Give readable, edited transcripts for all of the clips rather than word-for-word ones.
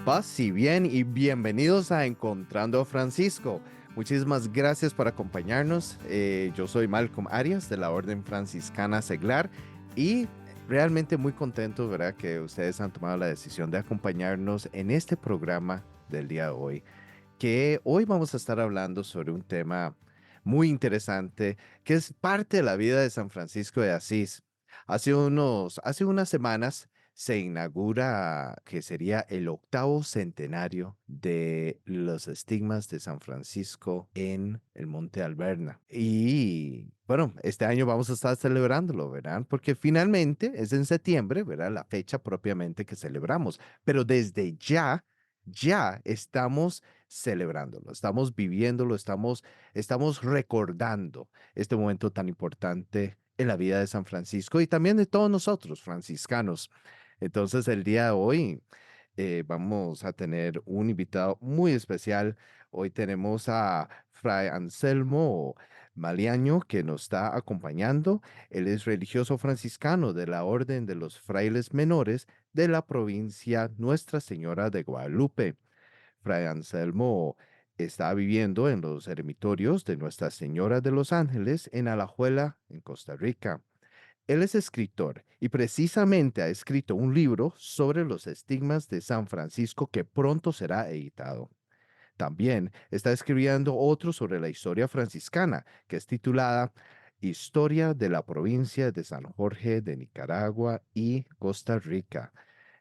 Paz y bien y bienvenidos a Encontrando a Francisco. Muchísimas gracias por acompañarnos. Yo soy Malcolm Arias de la Orden Franciscana Seglar y realmente muy contento, ¿verdad?, que ustedes han tomado la decisión de acompañarnos en este programa del día de hoy, que hoy vamos a estar hablando sobre un tema muy interesante que es parte de la vida de San Francisco de Asís. Hace unas semanas se inaugura que sería el octavo centenario de los estigmas de San Francisco en el Monte Alberna. Y bueno, este año vamos a estar celebrándolo, ¿verdad? Porque finalmente es en septiembre, ¿verdad? La fecha propiamente que celebramos. Pero desde ya estamos celebrándolo, estamos viviéndolo, estamos recordando este momento tan importante en la vida de San Francisco y también de todos nosotros, franciscanos. Entonces, el día de hoy vamos a tener un invitado muy especial. Hoy tenemos a Fray Anselmo Maliaño que nos está acompañando. Él es religioso franciscano de la Orden de los Frailes Menores de la provincia Nuestra Señora de Guadalupe. Fray Anselmo está viviendo en los eremitorios de Nuestra Señora de los Ángeles en Alajuela, en Costa Rica. Él es escritor y precisamente ha escrito un libro sobre los estigmas de San Francisco que pronto será editado. También está escribiendo otro sobre la historia franciscana, que es titulada Historia de la provincia de San Jorge de Nicaragua y Costa Rica.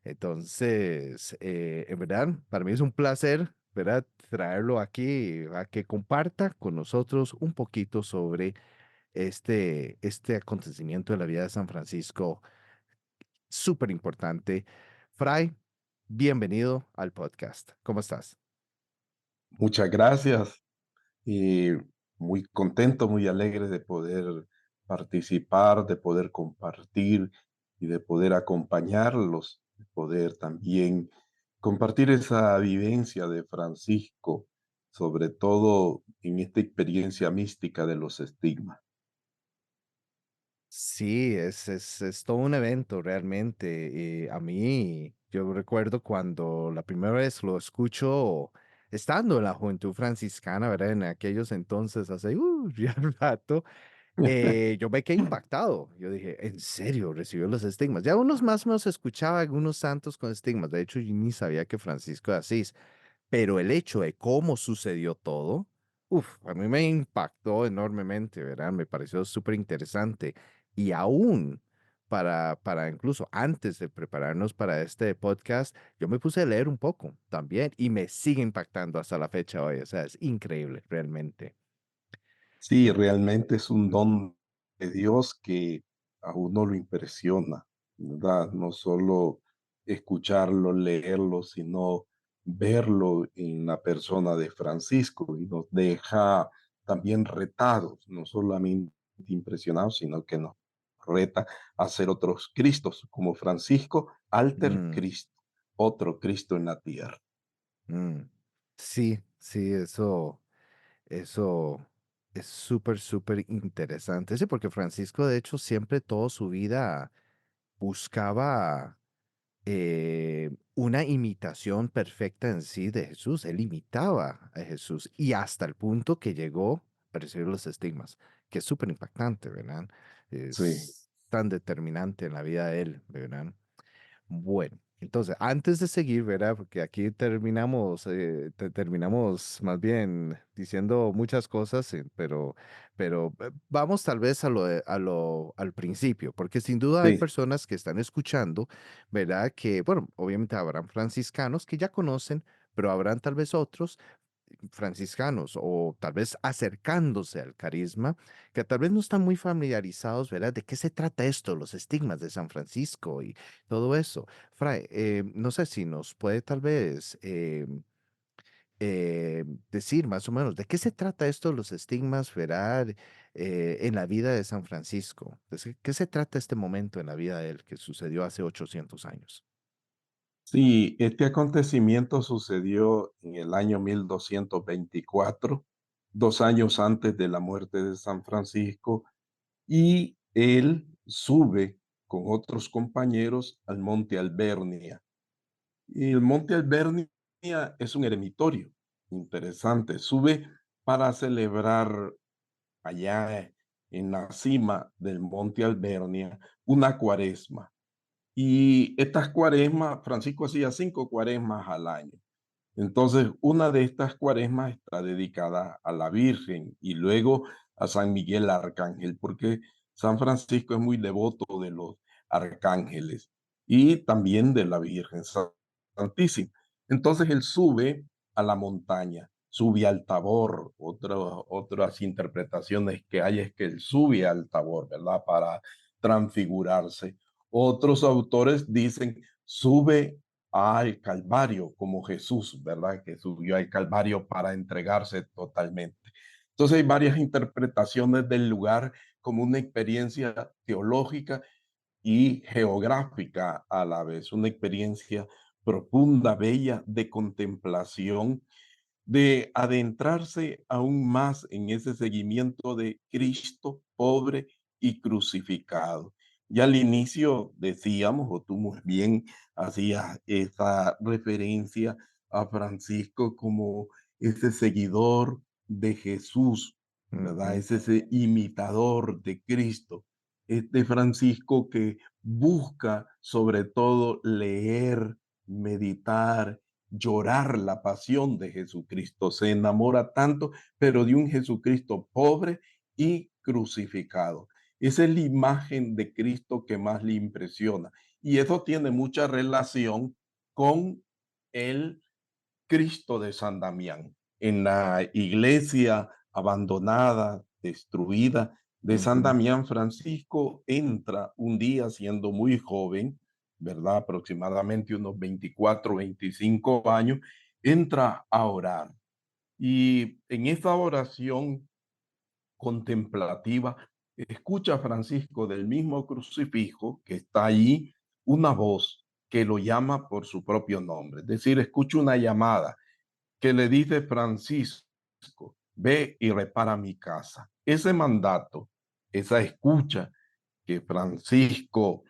Entonces, en verdad, para mí es un placer, ¿verdad?, traerlo aquí a que comparta con nosotros un poquito sobre este acontecimiento de la vida de San Francisco, súper importante. Fray, bienvenido al podcast. ¿Cómo estás? Muchas gracias y muy contento, muy alegre de poder participar, de poder compartir y de poder acompañarlos, de poder también compartir esa vivencia de Francisco, sobre todo en esta experiencia mística de los estigmas. Sí, es todo un evento realmente. Y a mí, yo recuerdo cuando la primera vez lo escucho estando en la Juventud Franciscana, ¿verdad? En aquellos entonces, hace ya un rato, yo me quedé impactado. Yo dije, ¿en serio recibió los estigmas? Ya unos más o menos escuchaba algunos santos con estigmas. De hecho, yo ni sabía que Francisco de Asís. Pero el hecho de cómo sucedió todo, a mí me impactó enormemente, ¿verdad? Me pareció súper interesante. Y aún para incluso antes de prepararnos para este podcast, yo me puse a leer un poco también y me sigue impactando hasta la fecha hoy. O sea, es increíble, realmente. Sí, realmente es un don de Dios que a uno lo impresiona, ¿verdad? No solo escucharlo, leerlo, sino verlo en la persona de Francisco y nos deja también retados, no solamente impresionados, sino que nos reta a ser otros Cristos, como Francisco, alter Mm, Cristo, otro Cristo en la tierra. mm. Sí, sí, eso es súper, súper interesante. Sí, porque Francisco, de hecho, siempre toda su vida buscaba una imitación perfecta en sí de Jesús. Él imitaba a Jesús y hasta el punto que llegó a recibir los estigmas, que es súper impactante, ¿verdad? Sí. Es tan determinante en la vida de él, ¿verdad? Bueno, entonces, antes de seguir, ¿verdad? Porque aquí terminamos más bien diciendo muchas cosas, pero vamos tal vez al principio, porque sin duda hay Sí, personas que están escuchando, ¿verdad? Que, bueno, obviamente habrán franciscanos que ya conocen, pero habrán tal vez otros franciscanos o tal vez acercándose al carisma, que tal vez no están muy familiarizados, ¿verdad? ¿De qué se trata esto? Los estigmas de San Francisco y todo eso. Fray, no sé si nos puede tal vez decir más o menos de qué se trata esto, los estigmas, ¿verdad? En la vida de San Francisco. ¿De qué se trata este momento en la vida de él que sucedió hace 800 años? sí, este acontecimiento sucedió en el año 1224, 2 años antes de la muerte de San Francisco, y él sube con otros compañeros al monte Albernia. Y el monte Albernia es un eremitorio interesante. Sube para celebrar allá en la cima del Monte Albernia una cuaresma. Y estas cuaresmas, Francisco hacía 5 cuaresmas al año. Entonces, una de estas cuaresmas está dedicada a la Virgen y luego a San Miguel Arcángel, porque San Francisco es muy devoto de los arcángeles y también de la Virgen Santísima. Entonces, él sube a la montaña, sube al Tabor. Otras interpretaciones que hay es que él sube al Tabor, ¿verdad? Para transfigurarse. Otros autores dicen, sube al Calvario, como Jesús, ¿verdad? Que subió al Calvario para entregarse totalmente. Entonces hay varias interpretaciones del lugar como una experiencia teológica y geográfica a la vez, una experiencia profunda, bella, de contemplación, de adentrarse aún más en ese seguimiento de Cristo pobre y crucificado. Ya al inicio decíamos, o tú muy bien hacías esa referencia a Francisco como ese seguidor de Jesús, ¿verdad? Ujú, Es ese imitador de Cristo. Este Francisco que busca sobre todo leer, meditar, llorar la pasión de Jesucristo. Se enamora tanto, pero de un Jesucristo pobre y crucificado. Esa es la imagen de Cristo que más le impresiona. Y eso tiene mucha relación con el Cristo de San Damián. En la iglesia abandonada, destruida de San ujú. Damián, Francisco entra un día siendo muy joven, ¿verdad? Aproximadamente unos 24, 25 años, entra a orar. Y en esa oración contemplativa, escucha Francisco del mismo crucifijo que está allí una voz que lo llama por su propio nombre. Es decir, escucha una llamada que le dice Francisco, ve y repara mi casa. Ese mandato, esa escucha que Francisco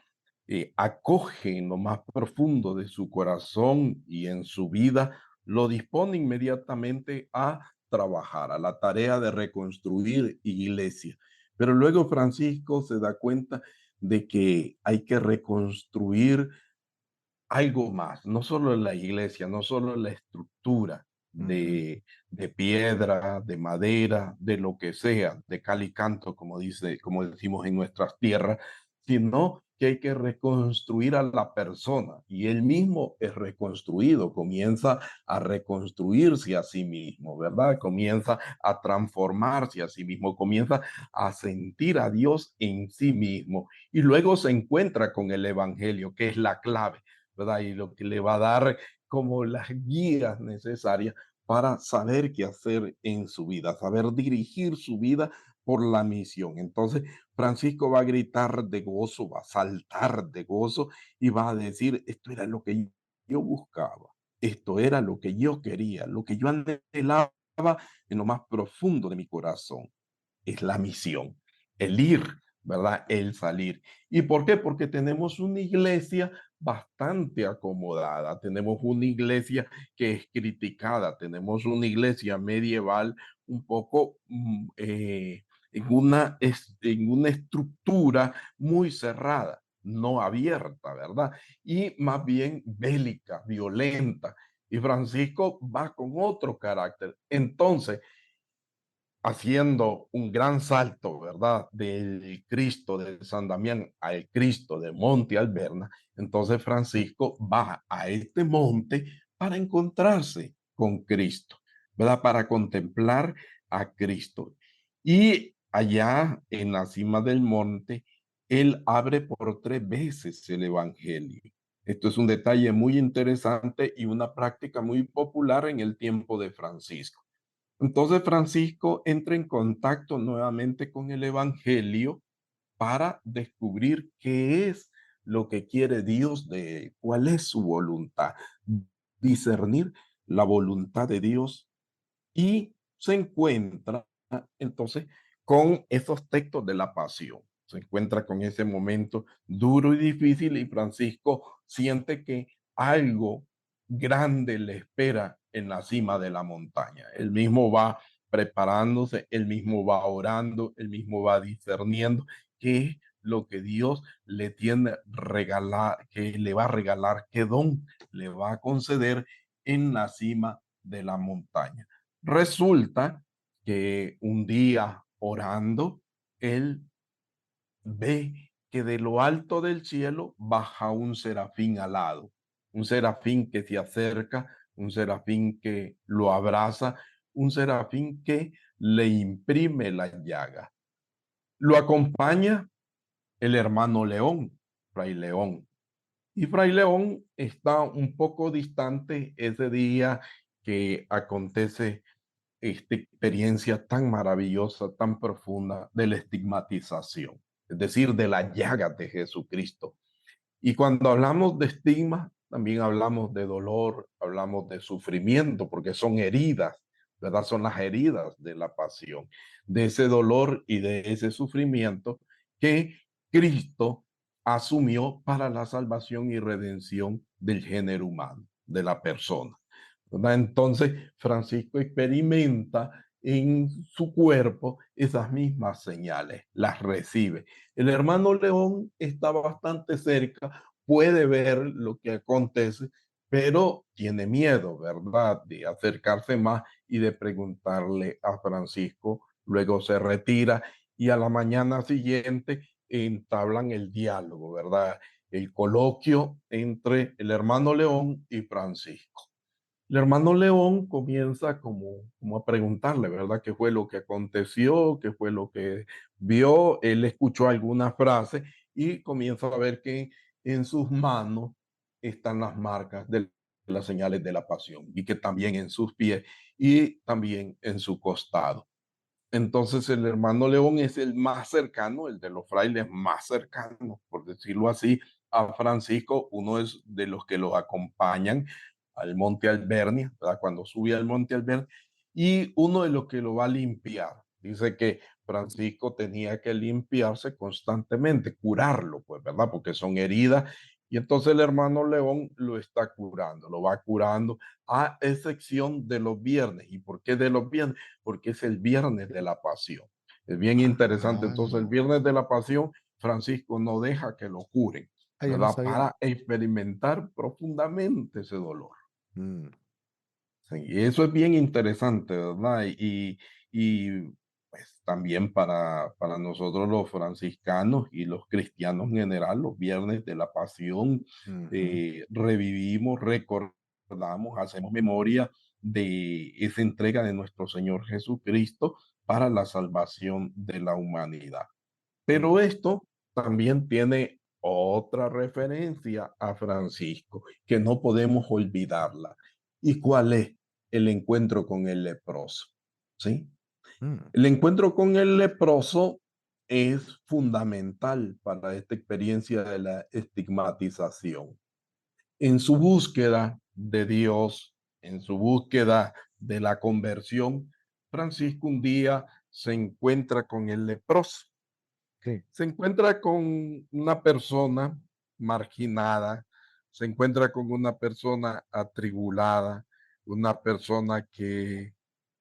acoge en lo más profundo de su corazón y en su vida, lo dispone inmediatamente a trabajar, a la tarea de reconstruir iglesia. Pero luego Francisco se da cuenta de que hay que reconstruir algo más, no solo la iglesia, no solo la estructura Ujú, de piedra, de madera, de lo que sea, de cal y canto, como decimos en nuestras tierras, sino que hay que reconstruir a la persona y él mismo es reconstruido, comienza a reconstruirse a sí mismo, ¿verdad? Comienza a transformarse a sí mismo, comienza a sentir a Dios en sí mismo y luego se encuentra con el Evangelio, que es la clave, ¿verdad? Y lo que le va a dar como las guías necesarias para saber qué hacer en su vida, saber dirigir su vida por la misión. Entonces, Francisco va a gritar de gozo, va a saltar de gozo y va a decir, esto era lo que yo buscaba, esto era lo que yo quería, lo que yo anhelaba en lo más profundo de mi corazón es la misión, el ir, ¿verdad? El salir. ¿Y por qué? Porque tenemos una iglesia bastante acomodada, tenemos una iglesia que es criticada, tenemos una iglesia medieval un poco en una estructura muy cerrada, no abierta, ¿verdad? Y más bien bélica, violenta. Y Francisco va con otro carácter. Entonces, haciendo un gran salto, ¿verdad? Del Cristo de San Damián al Cristo de Monte Alberna, entonces Francisco va a este monte para encontrarse con Cristo, ¿verdad? Para contemplar a Cristo. Y allá en la cima del monte, él abre por 3 veces el Evangelio. Esto es un detalle muy interesante y una práctica muy popular en el tiempo de Francisco. Entonces Francisco entra en contacto nuevamente con el Evangelio para descubrir qué es lo que quiere Dios de él, cuál es su voluntad, discernir la voluntad de Dios y se encuentra entonces con esos textos de la pasión. Se encuentra con ese momento duro y difícil y Francisco siente que algo grande le espera en la cima de la montaña. Él mismo va preparándose, él mismo va orando, él mismo va discerniendo qué es lo que Dios le tiene regalar, que le va a regalar, qué don le va a conceder en la cima de la montaña. Resulta que un día orando, él ve que de lo alto del cielo baja un serafín alado, un serafín que se acerca, un serafín que lo abraza, un serafín que le imprime la llaga. Lo acompaña el hermano León, Fray León. Y Fray León está un poco distante ese día que acontece esta experiencia tan maravillosa, tan profunda de la estigmatización, es decir, de la llaga de Jesucristo. Y cuando hablamos de estigma, también hablamos de dolor, hablamos de sufrimiento, porque son heridas, ¿verdad? Son las heridas de la pasión, de ese dolor y de ese sufrimiento que Cristo asumió para la salvación y redención del género humano, de la persona. ¿Verdad? Entonces, Francisco experimenta en su cuerpo esas mismas señales, las recibe. El hermano León está bastante cerca, puede ver lo que acontece, pero tiene miedo, ¿verdad?, de acercarse más y de preguntarle a Francisco. Luego se retira y a la mañana siguiente entablan el diálogo, ¿verdad? El coloquio entre el hermano León y Francisco. El hermano León comienza como a preguntarle, ¿verdad? ¿Qué fue lo que aconteció? ¿Qué fue lo que vio? Él escuchó algunas frases y comienza a ver que en sus manos están las marcas de las señales de la pasión y que también en sus pies y también en su costado. Entonces el hermano León es el más cercano, el de los frailes más cercano, por decirlo así, a Francisco, uno es de los que lo acompañan al Monte Albernia, ¿verdad? Cuando sube al Monte Albernia, y uno de los que lo va a limpiar. Dice que Francisco tenía que limpiarse constantemente, curarlo, pues, ¿verdad? Porque son heridas. Y entonces el hermano León lo está curando, lo va curando, a excepción de los viernes. ¿Y por qué de los viernes? Porque es el viernes de la pasión. Es bien interesante. Entonces, el Ah, viernes de la pasión, Francisco no deja que lo curen, yo no ¿verdad? sabía. Para experimentar profundamente ese dolor. Mm, Sí, y eso es bien interesante, ¿verdad? Y pues también para nosotros los franciscanos y los cristianos en general, los viernes de la pasión, ujú, revivimos, recordamos, hacemos memoria de esa entrega de nuestro Señor Jesucristo para la salvación de la humanidad. mm, Pero esto también tiene otra referencia a Francisco, que no podemos olvidarla. ¿Y cuál es? El encuentro con el leproso. ¿Sí? mm, El encuentro con el leproso es fundamental para esta experiencia de la estigmatización. En su búsqueda de Dios, en su búsqueda de la conversión, Francisco un día se encuentra con el leproso, sí. se encuentra con una persona marginada, se encuentra con una persona atribulada, una persona que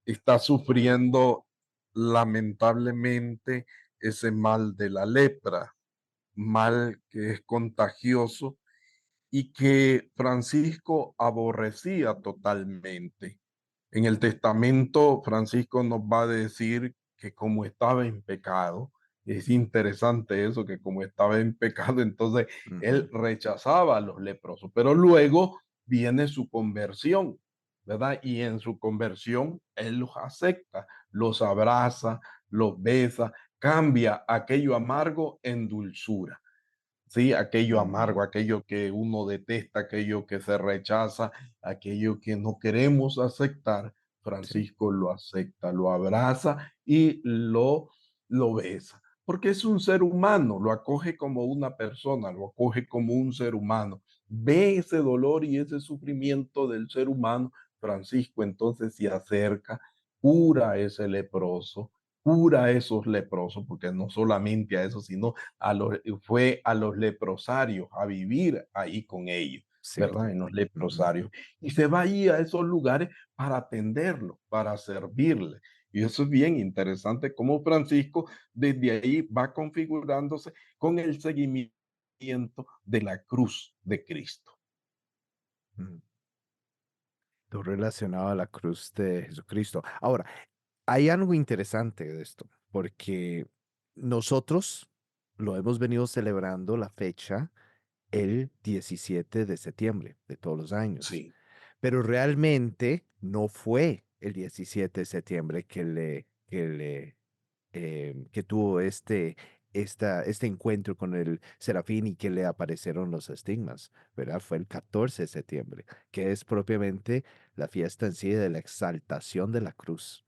está sufriendo lamentablemente ese mal de la lepra, mal que es contagioso y que Francisco aborrecía totalmente. En el testamento, Francisco nos va a decir que como estaba en pecado, es interesante eso, que como estaba en pecado, entonces él Ujú, rechazaba a los leprosos, pero luego viene su conversión, ¿verdad? Y en su conversión él los acepta, los abraza, los besa, cambia aquello amargo en dulzura. Sí, aquello ujú, amargo, aquello que uno detesta, aquello que se rechaza, aquello que no queremos aceptar, sí. Francisco lo acepta, lo abraza y lo besa, porque es un ser humano, lo acoge como una persona, lo acoge como un ser humano, ve ese dolor y ese sufrimiento del ser humano, Francisco entonces se acerca, cura a ese leproso, cura a esos leprosos, porque no solamente a eso, sino fue a los leprosarios a vivir ahí con ellos. Sí. ¿verdad? En los Ujú. leprosarios. Y se va ahí a esos lugares para atenderlo, para servirle. Y eso es bien interesante cómo Francisco desde ahí va configurándose con el seguimiento de la cruz de Cristo. Mm. Todo relacionado a la cruz de Jesucristo. Ahora, hay algo interesante de esto, porque nosotros lo hemos venido celebrando la fecha el 17 de septiembre de todos los años, Sí, pero realmente no fue el 17 de septiembre que tuvo este encuentro con el serafín y que le aparecieron los estigmas, ¿verdad? Fue el 14 de septiembre, que es propiamente la fiesta en sí de la exaltación de la cruz,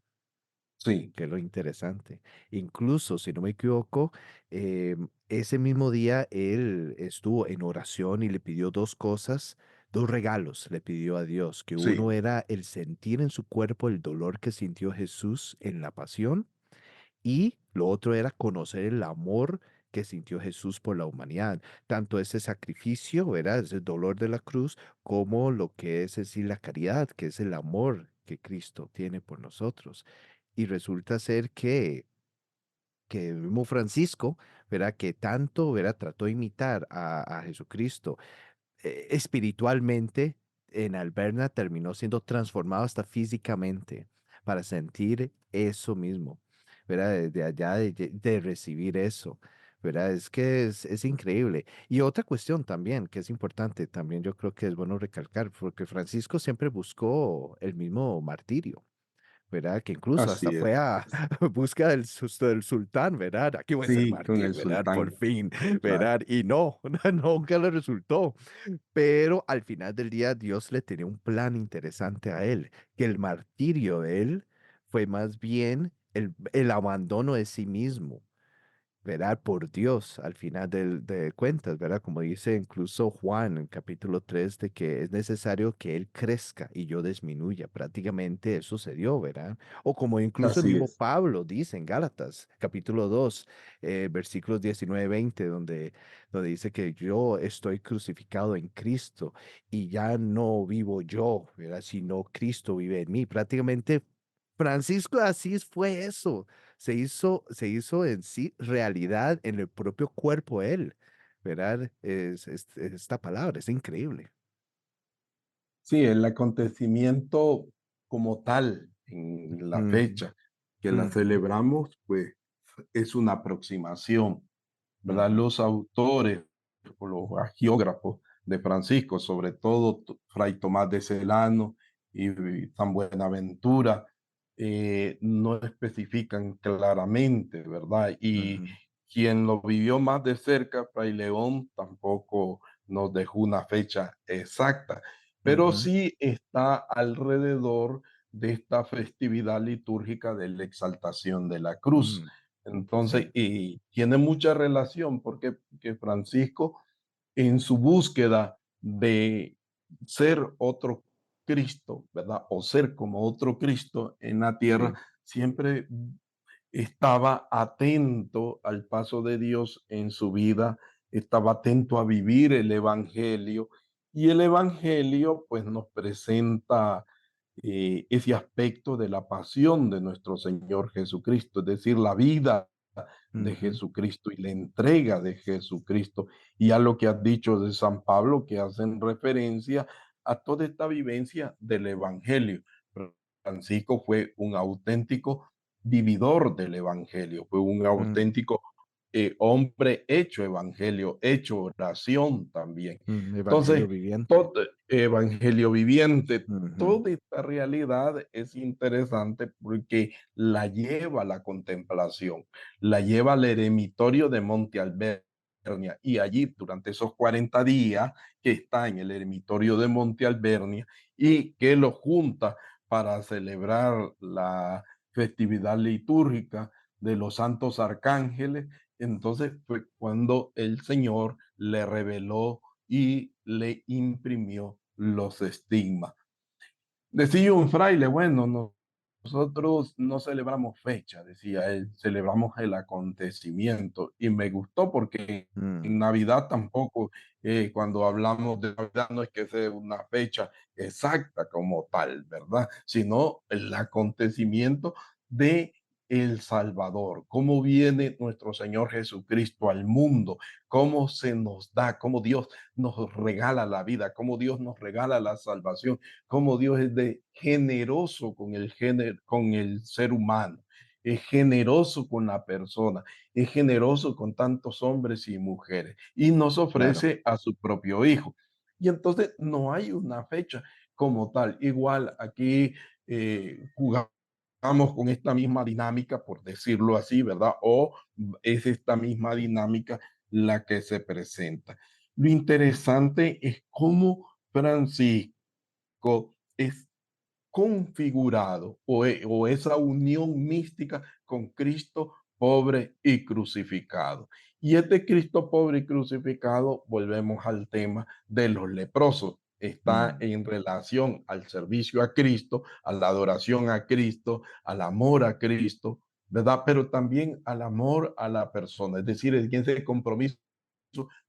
sí, que es lo interesante. Incluso, si no me equivoco, ese mismo día él estuvo en oración y le pidió dos cosas. Dos regalos le pidió a Dios, que uno sí, era el sentir en su cuerpo el dolor que sintió Jesús en la pasión, y lo otro era conocer el amor que sintió Jesús por la humanidad, tanto ese sacrificio, ¿verdad? Ese dolor de la cruz, como lo que es decir la caridad, que es el amor que Cristo tiene por nosotros. Y resulta ser que el mismo Francisco, ¿verdad? Que tanto, ¿verdad? Trató de imitar a Jesucristo espiritualmente, en Alberna terminó siendo transformado hasta físicamente para sentir eso mismo, ¿verdad? De allá de recibir eso, ¿verdad? Es que es increíble. Y otra cuestión también, que es importante, también yo creo que es bueno recalcar, porque Francisco siempre buscó el mismo martirio. ¿Verdad? Que incluso hasta así es. fue a busca del sultán, ¿verdad? Aquí voy a ser Sí, con mártir, el ¿verdad? Por sultán, fin, claro. ¿verdad? Y no, nunca le resultó. Pero al final del día Dios le tenía un plan interesante a él, que el martirio de él fue más bien el abandono de sí mismo, ¿verdad? Por Dios, al final de cuentas, ¿verdad? Como dice incluso Juan en capítulo 3 de que es necesario que Él crezca y yo disminuya. Prácticamente eso se dio, ¿verdad? O como incluso el Así mismo es. Pablo dice en Gálatas, capítulo 2 versículos 19 y 20, donde dice que yo estoy crucificado en Cristo y ya no vivo yo, ¿verdad? Sino Cristo vive en mí. Prácticamente Francisco de Asís fue eso, se hizo en sí realidad en el propio cuerpo él, ¿verdad? Es esta palabra, es increíble. Sí, el acontecimiento como tal en la Ujú, fecha que la ujú, celebramos, pues es una aproximación, ¿verdad? ujú, Los autores o los agiógrafos de Francisco, sobre todo Fray Tomás de Celano y San Buenaventura, no especifican claramente, ¿verdad? Y ujú, quien lo vivió más de cerca, Fray León, tampoco nos dejó una fecha exacta, pero ujú, sí está alrededor de esta festividad litúrgica de la exaltación de la cruz. mm, Entonces, sí. y tiene mucha relación porque que Francisco, en su búsqueda de ser otro Cristo, ¿verdad? O ser como otro Cristo en la tierra, Sí. siempre estaba atento al paso de Dios en su vida, estaba atento a vivir el Evangelio y el Evangelio pues nos presenta ese aspecto de la pasión de nuestro Señor Jesucristo, es decir, la vida de Ujú, Jesucristo y la entrega de Jesucristo y a lo que has dicho de San Pablo que hacen referencia a toda esta vivencia del Evangelio. Francisco fue un auténtico vividor del Evangelio, fue un mm, auténtico hombre hecho Evangelio, hecho oración también. Evangelio Entonces, viviente. todo Evangelio viviente, Ujú, toda esta realidad es interesante porque la lleva a la contemplación, la lleva al eremitorio de Monte Albernia y allí durante esos 40 días que está en el eremitorio de Monte Albernia y que lo junta para celebrar la festividad litúrgica de los santos arcángeles. Entonces fue cuando el Señor le reveló y le imprimió los estigmas. Decía un fraile, bueno, no nosotros no celebramos fecha, decía él, celebramos el acontecimiento. Y me gustó porque Mm, en Navidad tampoco, cuando hablamos de Navidad, no es que sea una fecha exacta como tal, ¿verdad? Sino el acontecimiento de el Salvador, cómo viene nuestro Señor Jesucristo al mundo, cómo se nos da, cómo Dios nos regala la vida, cómo Dios nos regala la salvación, cómo Dios es de generoso con con el ser humano, es generoso con la persona, es generoso con tantos hombres y mujeres y nos claro. ofrece a su propio hijo. Y entonces no hay una fecha como tal. Igual aquí jugamos con esta misma dinámica, por decirlo así, ¿verdad? O es esta misma dinámica la que se presenta. Lo interesante es cómo Francisco es configurado o esa unión mística con Cristo pobre y crucificado. Y este Cristo pobre y crucificado, volvemos al tema de los leprosos, está Mm, en relación al servicio a Cristo, a la adoración a Cristo, al amor a Cristo, ¿verdad? Pero también al amor a la persona, es decir, en ese compromiso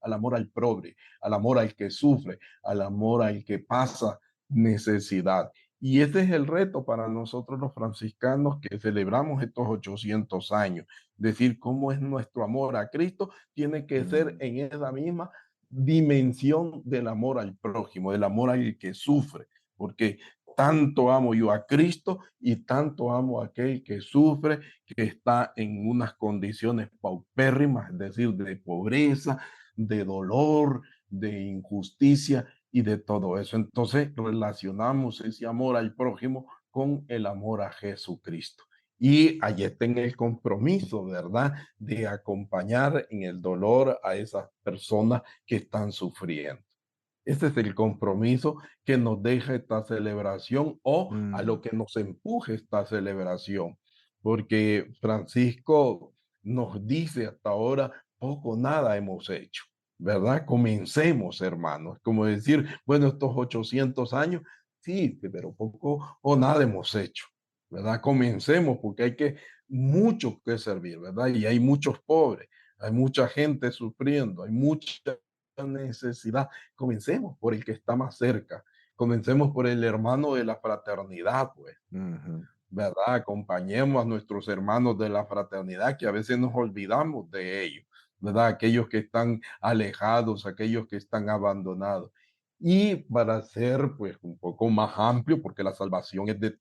al amor al pobre, al amor al que sufre, al amor al que pasa necesidad. Y este es el reto para nosotros los franciscanos que celebramos estos 800 años. Decir cómo es nuestro amor a Cristo tiene que ser mm, en esa misma dimensión del amor al prójimo, del amor al que sufre, porque tanto amo yo a Cristo y tanto amo a aquel que sufre, que está en unas condiciones paupérrimas, es decir, de pobreza, de dolor, de injusticia y de todo eso. Entonces relacionamos ese amor al prójimo con el amor a Jesucristo. Y allí está en el compromiso, ¿verdad? De acompañar en el dolor a esas personas que están sufriendo. Ese es el compromiso que nos deja esta celebración o a lo mm, que nos empuje esta celebración. Porque Francisco nos dice hasta ahora, poco nada hemos hecho, ¿verdad? Comencemos, hermanos. Como decir, bueno, estos 800 años, sí, pero poco o nada hemos hecho, ¿verdad? Comencemos porque hay que mucho que servir, ¿verdad? Y hay muchos pobres, hay mucha gente sufriendo, hay mucha necesidad. Comencemos por el que está más cerca. Comencemos por el hermano de la fraternidad, pues, ujú, ¿verdad? Acompañemos a nuestros hermanos de la fraternidad, que a veces nos olvidamos de ellos, ¿verdad? Aquellos que están alejados, aquellos que están abandonados. Y para ser, pues, un poco más amplio, porque la salvación es de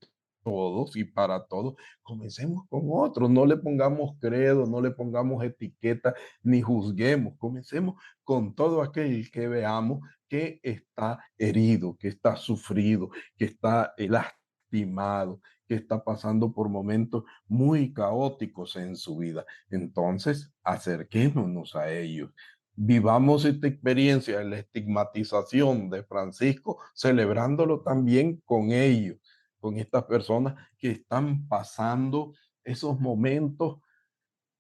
todos y para todos, comencemos con otros, no le pongamos credo, no le pongamos etiqueta, ni juzguemos, comencemos con todo aquel que veamos que está herido, que está sufrido, que está lastimado, que está pasando por momentos muy caóticos en su vida. Entonces, acerquémonos a ellos. Vivamos esta experiencia de la estigmatización de Francisco, celebrándolo también con ellos, con estas personas que están pasando esos momentos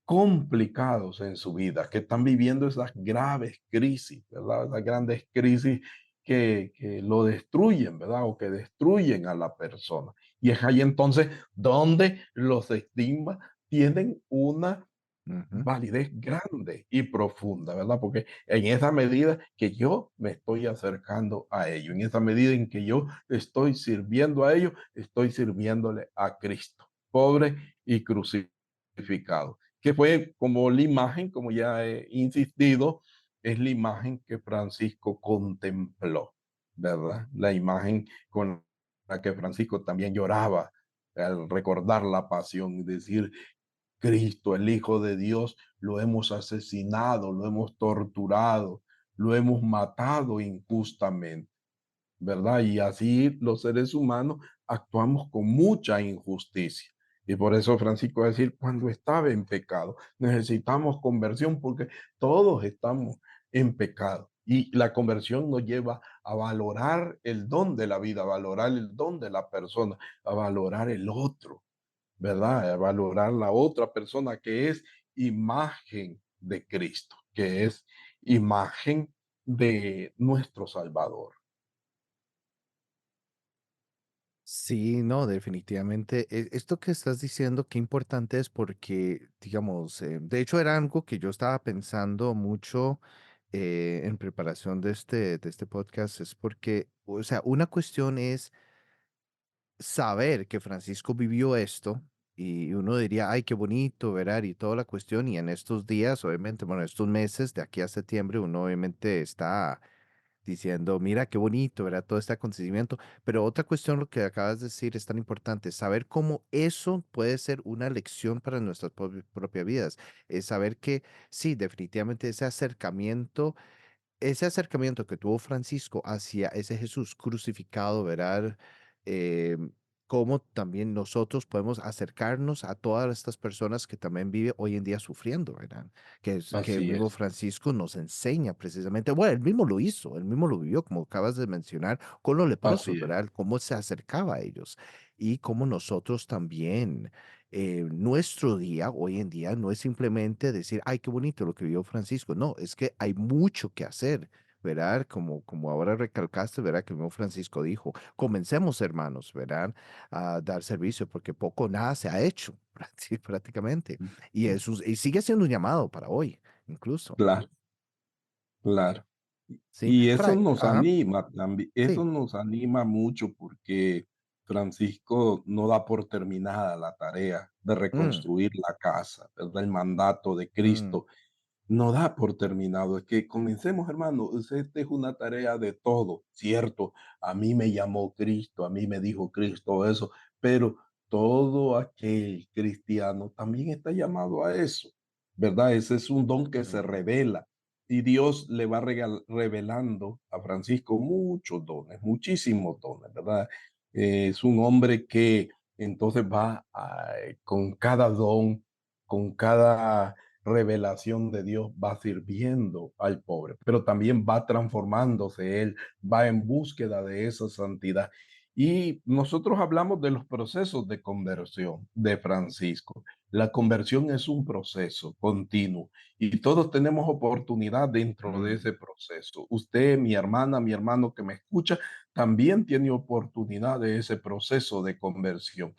complicados en su vida, que están viviendo esas graves crisis, ¿verdad? Esas grandes crisis que lo destruyen, ¿verdad? O que destruyen a la persona. Y es ahí entonces donde los estigmas tienen una ujú, validez grande y profunda, ¿verdad? Porque en esa medida que yo me estoy acercando a ello, en esa medida en que yo estoy sirviendo a ellos, estoy sirviéndole a Cristo, pobre y crucificado, que fue como la imagen, como ya he insistido, es la imagen que Francisco contempló, ¿verdad? La imagen con la que Francisco también lloraba al recordar la pasión y decir, Cristo, el Hijo de Dios, lo hemos asesinado, lo hemos torturado, lo hemos matado injustamente, ¿verdad? Y así los seres humanos actuamos con mucha injusticia. Y por eso Francisco va a decir, cuando estaba en pecado, necesitamos conversión porque todos estamos en pecado. Y la conversión nos lleva a valorar el don de la vida, a valorar el don de la persona, a valorar el otro, ¿verdad? A valorar la otra persona que es imagen de Cristo, que es imagen de nuestro Salvador. Sí, no, definitivamente. Esto que estás diciendo, qué importante es porque, digamos, de hecho era algo que yo estaba pensando mucho en preparación de este podcast, es porque, o sea, una cuestión es saber que Francisco vivió esto y uno diría, ay, qué bonito, ¿verdad? Y toda la cuestión, y en estos días, obviamente, bueno, estos meses de aquí a septiembre, uno obviamente está diciendo, mira qué bonito, ¿verdad? Todo este acontecimiento. Pero otra cuestión, lo que acabas de decir, es tan importante, saber cómo eso puede ser una lección para nuestras propias vidas. Es saber que sí, definitivamente ese acercamiento que tuvo Francisco hacia ese Jesús crucificado, ¿verdad? Eh, Cómo también nosotros podemos acercarnos a todas estas personas que también viven hoy en día sufriendo, ¿verdad? Que el Así mismo es, Francisco nos enseña precisamente, bueno, él mismo lo hizo, él mismo lo vivió, como acabas de mencionar, con los leprosos, así es. ¿verdad? Cómo se acercaba a ellos y cómo nosotros también nuestro día hoy en día no es simplemente decir, ay, qué bonito lo que vio Francisco. No, es que hay mucho que hacer, ¿verdad? Como ahora recalcaste, ¿verdad? Que el mismo Francisco dijo, comencemos, hermanos, ¿verdad? A dar servicio, porque poco o nada se ha hecho, prácticamente. Y, eso, y sigue siendo un llamado para hoy, incluso. Claro, claro. ¿Sí? Y eso Ahora, nos ajá, anima también, eso sí. nos anima mucho porque Francisco no da por terminada la tarea de Mm, reconstruir la casa, ¿verdad? El mandato de mm, Cristo no da por terminado. Es que comencemos, hermanos. Esta es una tarea de todo, cierto. A mí me llamó Cristo, a mí me dijo Cristo eso, pero todo aquel cristiano también está llamado a eso, ¿verdad? Ese es un don que se ujú, revela y Dios le va revelando a Francisco muchos dones, muchísimos dones, ¿verdad? Es un hombre que entonces va con cada don, con cada revelación de Dios va sirviendo al pobre, pero también va transformándose él, va en búsqueda de esa santidad. Y nosotros hablamos de los procesos de conversión de Francisco. La conversión es un proceso continuo y todos tenemos oportunidad dentro de mm, ese proceso. Usted, mi hermana, mi hermano que me escucha, también tiene oportunidad de ese proceso de conversión.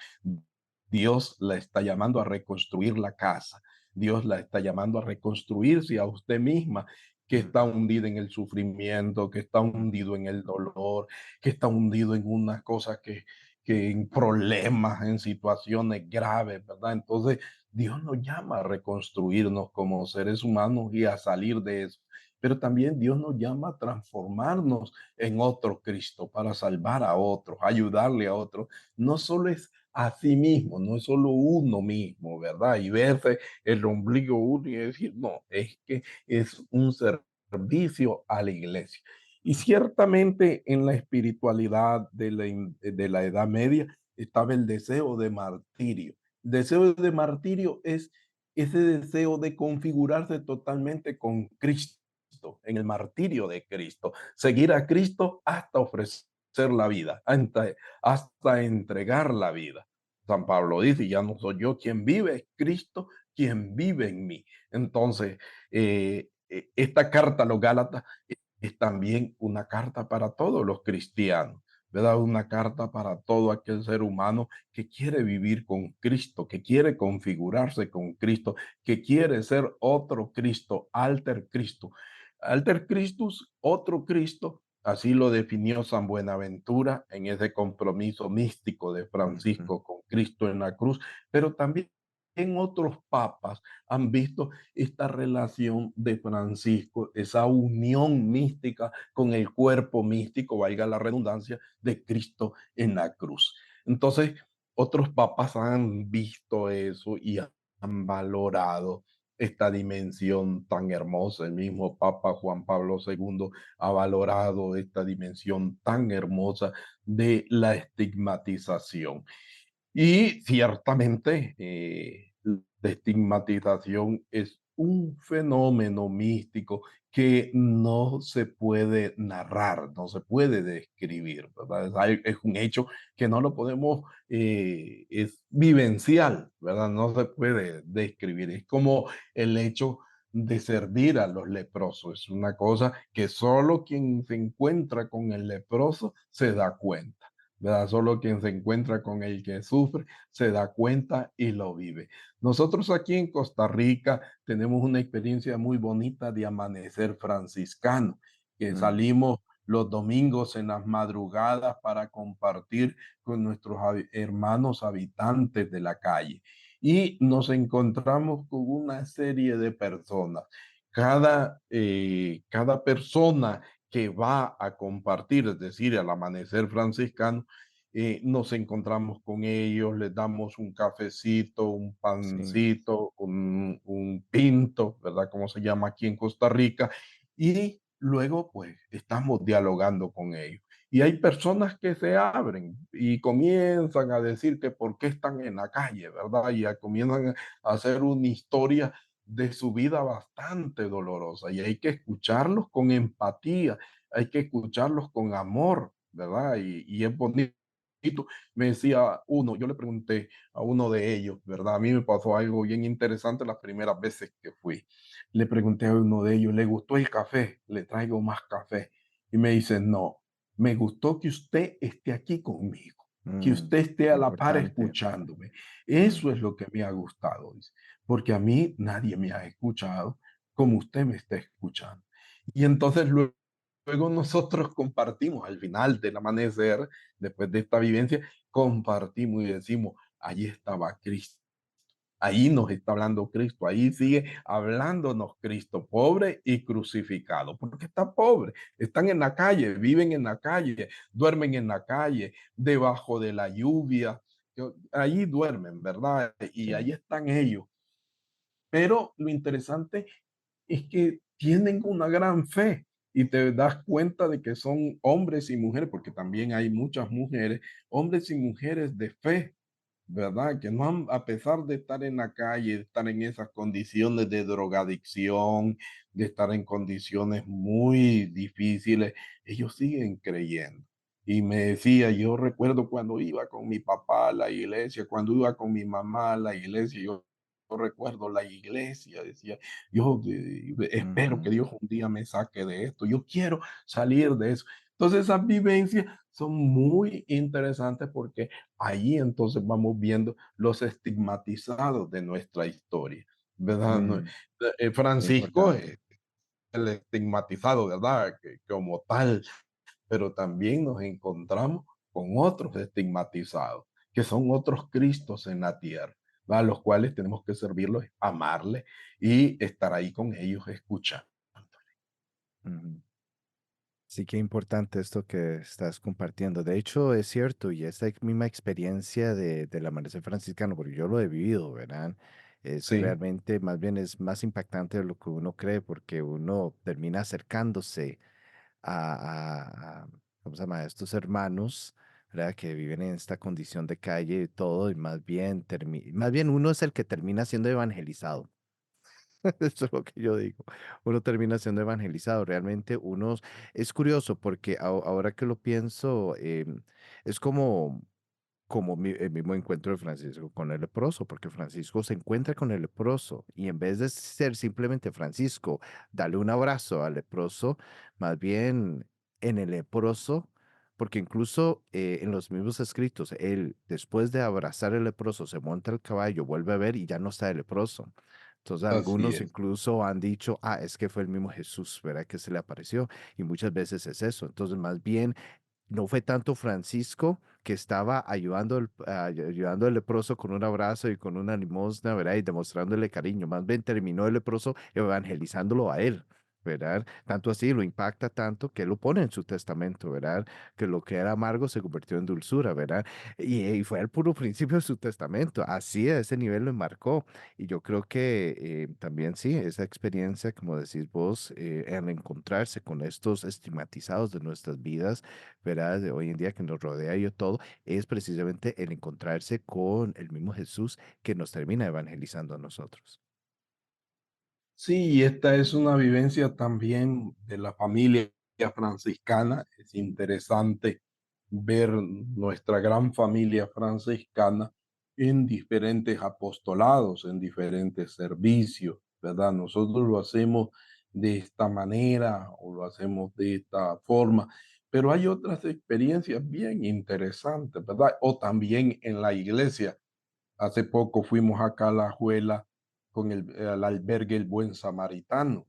Dios la está llamando a reconstruir la casa. Dios la está llamando a reconstruirse a usted misma, que está ujú, hundida en el sufrimiento, que está hundido en el dolor, que está hundido en unas cosas que en problemas, en situaciones graves, ¿verdad? Entonces, Dios nos llama a reconstruirnos como seres humanos y a salir de eso. Pero también Dios nos llama a transformarnos en otro Cristo para salvar a otros, ayudarle a otros. No solo es a sí mismo, no es solo uno mismo, ¿verdad? Y verse el ombligo uno y decir, no, es que es un servicio a la iglesia. Y ciertamente en la espiritualidad de la Edad Media estaba el deseo de martirio. El deseo de martirio es ese deseo de configurarse totalmente con Cristo, en el martirio de Cristo, seguir a Cristo hasta ofrecer la vida, hasta entregar la vida. San Pablo dice, ya no soy yo quien vive, es Cristo quien vive en mí. Entonces, esta carta a los Gálatas es también una carta para todos los cristianos, ¿verdad? Una carta para todo aquel ser humano que quiere vivir con Cristo, que quiere configurarse con Cristo, que quiere ser otro Cristo, alter Cristo. Alter Christus, otro Cristo, así lo definió San Buenaventura en ese compromiso místico de ujú, Francisco con Cristo en la cruz, pero también en otros papas han visto esta relación de Francisco, esa unión mística con el cuerpo místico, valga la redundancia, de Cristo en la cruz. Entonces, otros papas han visto eso y han valorado esta dimensión tan hermosa. El mismo Papa Juan Pablo II ha valorado esta dimensión tan hermosa de la estigmatización. Y ciertamente la estigmatización es un fenómeno místico que no se puede narrar, no se puede describir, ¿verdad? Es un hecho que no lo podemos, es vivencial, ¿verdad? No se puede describir. Es como el hecho de servir a los leprosos. Es una cosa que solo quien se encuentra con el leproso se da cuenta. ¿verdad? Solo quien se encuentra con el que sufre se da cuenta y lo vive. Nosotros aquí en Costa Rica tenemos una experiencia muy bonita de amanecer franciscano, que Mm, salimos los domingos en las madrugadas para compartir con nuestros hermanos habitantes de la calle. Y nos encontramos con una serie de personas. Cada persona que va a compartir, es decir, al amanecer franciscano, nos encontramos con ellos, les damos un cafecito, un sí, pancito, un pinto, ¿verdad? Como se llama aquí en Costa Rica, y luego pues estamos dialogando con ellos. Y hay personas que se abren y comienzan a decir que por qué están en la calle, ¿verdad? Y comienzan a hacer una historia de su vida bastante dolorosa y hay que escucharlos con empatía, hay que escucharlos con amor, ¿verdad? Y es bonito. Me decía uno, yo le pregunté a uno de ellos, ¿verdad? A mí me pasó algo bien interesante las primeras veces que fui. Le pregunté a uno de ellos, ¿le gustó el café? Le traigo más café. Y me dice, no, me gustó que usted esté aquí conmigo, que mm, usted esté a la par importante. escuchándome. Mm, Eso es lo que me ha gustado, dice, porque a mí nadie me ha escuchado como usted me está escuchando. Y entonces luego nosotros compartimos al final del amanecer, después de esta vivencia, compartimos y decimos, allí estaba Cristo. Ahí nos está hablando Cristo, ahí sigue hablándonos Cristo, pobre y crucificado, porque está pobre, están en la calle, viven en la calle, duermen en la calle, debajo de la lluvia, ahí duermen, ¿verdad? Y sí. ahí están ellos. Pero lo interesante es que tienen una gran fe y te das cuenta de que son hombres y mujeres, porque también hay muchas mujeres, hombres y mujeres de fe, ¿verdad? Que no han, a pesar de estar en la calle, de estar en esas condiciones de drogadicción, de estar en condiciones muy difíciles, ellos siguen creyendo. Y me decía, yo recuerdo cuando iba con mi papá a la iglesia, cuando iba con mi mamá a la iglesia, yo recuerdo la iglesia, decía, yo espero que Ujú, Dios un día me saque de esto, yo quiero salir de eso. Entonces esas vivencias son muy interesantes porque ahí entonces vamos viendo los estigmatizados de nuestra historia, ¿verdad? No, mm, Francisco importante. es el estigmatizado, ¿verdad? Como tal, pero también nos encontramos con otros estigmatizados, que son otros Cristos en la tierra, a los cuales tenemos que servirlos, amarles y estar ahí con ellos escuchando. Ujú. Sí, qué importante esto que estás compartiendo. De hecho, es cierto, y esta misma experiencia del amanecer franciscano, porque yo lo he vivido, ¿verdad? Es Sí, realmente, más bien es más impactante de lo que uno cree, porque uno termina acercándose ¿cómo se llama? A estos hermanos, ¿verdad? Que viven en esta condición de calle y todo, y más bien uno es el que termina siendo evangelizado. Eso es lo que yo digo. Uno termina siendo evangelizado. Realmente es curioso porque ahora que lo pienso, es como el mismo encuentro de Francisco con el leproso, porque Francisco se encuentra con el leproso y en vez de ser simplemente Francisco, darle un abrazo al leproso, más bien en el leproso, porque incluso en los mismos escritos, él después de abrazar al leproso se monta al caballo, vuelve a ver y ya no está el leproso. Entonces así algunos es. incluso han dicho, es que fue el mismo Jesús, ¿verdad? Que se le apareció. Y muchas veces es eso. Entonces más bien no fue tanto Francisco que estaba ayudando al leproso con un abrazo y con una limosna, ¿verdad? Y demostrándole cariño. Más bien terminó el leproso evangelizándolo a él, ¿verdad? Tanto así lo impacta tanto que él lo pone en su testamento, ¿verdad? Que lo que era amargo se convirtió en dulzura, ¿verdad? Y fue el puro principio de su testamento. Así a ese nivel lo enmarcó. Y yo creo que también sí, esa experiencia, como decís vos, en encontrarse con estos estigmatizados de nuestras vidas, ¿verdad? De hoy en día que nos rodea y todo, es precisamente el encontrarse con el mismo Jesús que nos termina evangelizando a nosotros. Sí, esta es una vivencia también de la familia franciscana. Es interesante ver nuestra gran familia franciscana en diferentes apostolados, en diferentes servicios, ¿verdad? Nosotros lo hacemos de esta manera o lo hacemos de esta forma, pero hay otras experiencias bien interesantes, ¿verdad? O también en la iglesia. Hace poco fuimos acá a La Alajuela con al albergue El Buen Samaritano,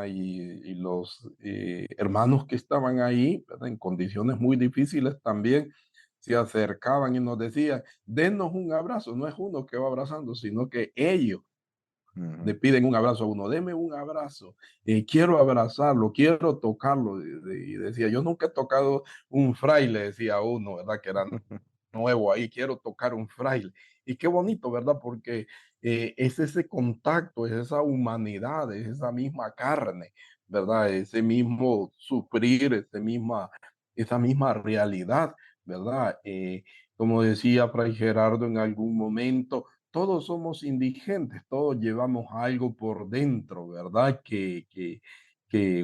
y los hermanos que estaban ahí, ¿verdad? En condiciones muy difíciles también, se acercaban y nos decían, denos un abrazo. No es uno que va abrazando, sino que ellos le Ujú. piden un abrazo a uno, deme un abrazo, quiero abrazarlo, quiero tocarlo. Y decía, yo nunca he tocado un fraile, decía uno, ¿verdad? Que era nuevo ahí, quiero tocar un fraile. Y qué bonito, ¿verdad? Porque es ese contacto, es esa humanidad, es esa misma carne, ¿verdad? Ese mismo sufrir, esa misma realidad, ¿verdad? Como decía Fray Gerardo en algún momento, todos somos indigentes, todos llevamos algo por dentro, ¿verdad? Que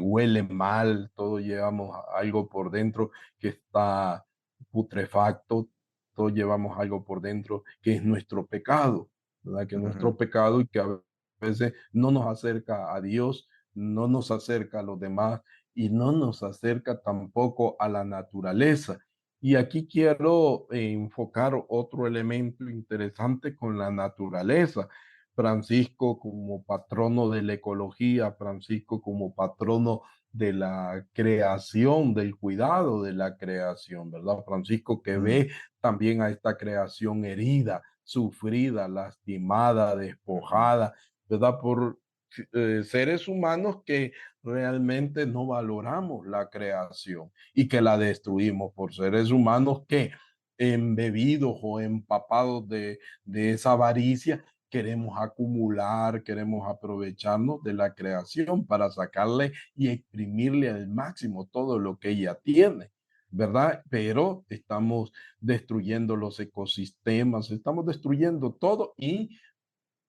huele mal, todos llevamos algo por dentro que está putrefacto, todos llevamos algo por dentro que es nuestro pecado, ¿verdad? Que es Ujú. nuestro pecado y que a veces no nos acerca a Dios, no nos acerca a los demás y no nos acerca tampoco a la naturaleza. Y aquí quiero enfocar otro elemento interesante con la naturaleza. Francisco como patrono de la ecología, Francisco como patrono de la creación, del cuidado de la creación, ¿verdad? Francisco que Mm. ve también a esta creación herida, sufrida, lastimada, Ujú. despojada, ¿verdad? Por seres humanos que realmente no valoramos la creación y que la destruimos por seres humanos que embebidos o empapados de esa avaricia queremos acumular, queremos aprovecharnos de la creación para sacarle y exprimirle al máximo todo lo que ella tiene, ¿verdad? Pero estamos destruyendo los ecosistemas, estamos destruyendo todo y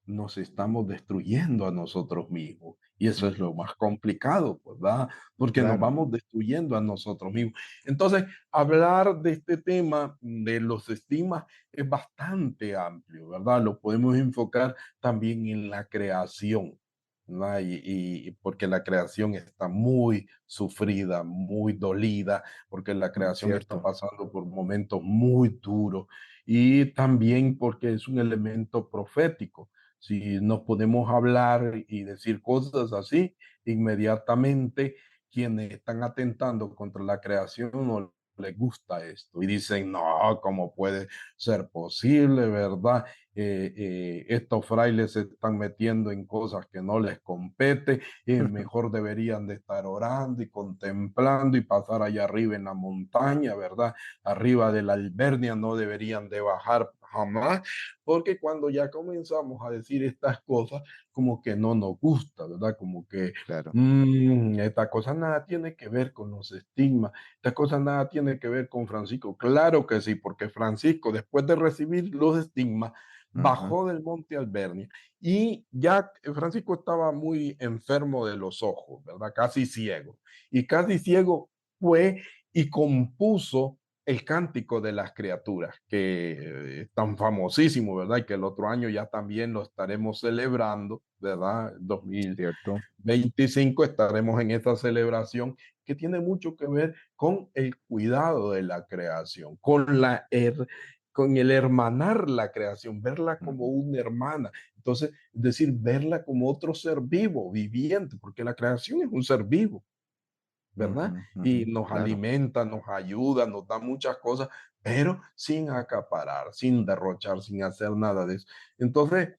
nos estamos destruyendo a nosotros mismos. Y eso es Mm. lo más complicado, ¿verdad? Porque nos Claro. vamos destruyendo a nosotros mismos. Entonces, hablar de este tema de los estigmas es bastante amplio, ¿verdad? Lo podemos enfocar también en la creación, ¿verdad? Y porque la creación está muy sufrida, muy dolida, porque la creación está Cierto. pasando por momentos muy duros y también porque es un elemento profético. Si nos podemos hablar y decir cosas así, inmediatamente quienes están atentando contra la creación no les gusta esto y dicen, no, ¿cómo puede ser posible, verdad? Estos frailes se están metiendo en cosas que no les compete, mejor deberían de estar orando y contemplando y pasar allá arriba en la montaña, ¿verdad? Arriba de la Albernia no deberían de bajar jamás porque cuando ya comenzamos a decir estas cosas, como que no nos gusta, ¿verdad? Como que Claro. esta cosa nada tiene que ver con los estigmas, esta cosa nada tiene que ver con Francisco. Claro que sí, porque Francisco, después de recibir los estigmas, Ujú. bajó del monte Albernia y ya Francisco estaba muy enfermo de los ojos, ¿verdad? Casi ciego. Y casi ciego fue y compuso el Cántico de las Criaturas, que es tan famosísimo, ¿verdad? Y que el otro año ya también lo estaremos celebrando, ¿verdad? Cierto. 2025 estaremos en esta celebración que tiene mucho que ver con el cuidado de la creación, con el hermanar la creación, verla como Ujú. una hermana. Entonces, es decir, verla como otro ser vivo, viviente, porque la creación es un ser vivo, ¿verdad? Ujú. Y Ujú. nos Claro. alimenta, nos ayuda, nos da muchas cosas, pero sin acaparar, sin derrochar, sin hacer nada de eso. Entonces,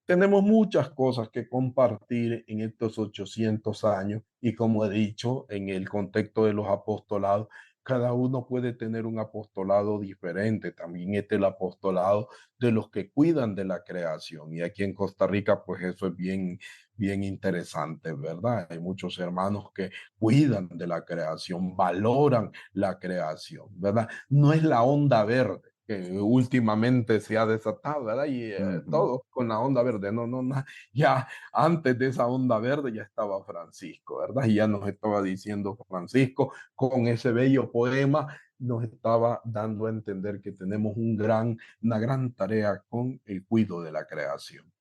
tenemos muchas cosas que compartir en estos 800 años y como he dicho, en el contexto de los apostolados, cada uno puede tener un apostolado diferente. También este el apostolado de los que cuidan de la creación. Y aquí en Costa Rica, pues eso es bien, bien interesante, ¿verdad? Hay muchos hermanos que cuidan de la creación, valoran la creación, ¿verdad? No es la onda verde que últimamente se ha desatado, ¿verdad? Y Ujú. todo con la onda verde, no, no, no, ya antes de esa onda verde ya estaba Francisco, ¿verdad? Y ya nos estaba diciendo Francisco con ese bello poema, nos estaba dando a entender que tenemos una gran tarea con el cuidado de la creación,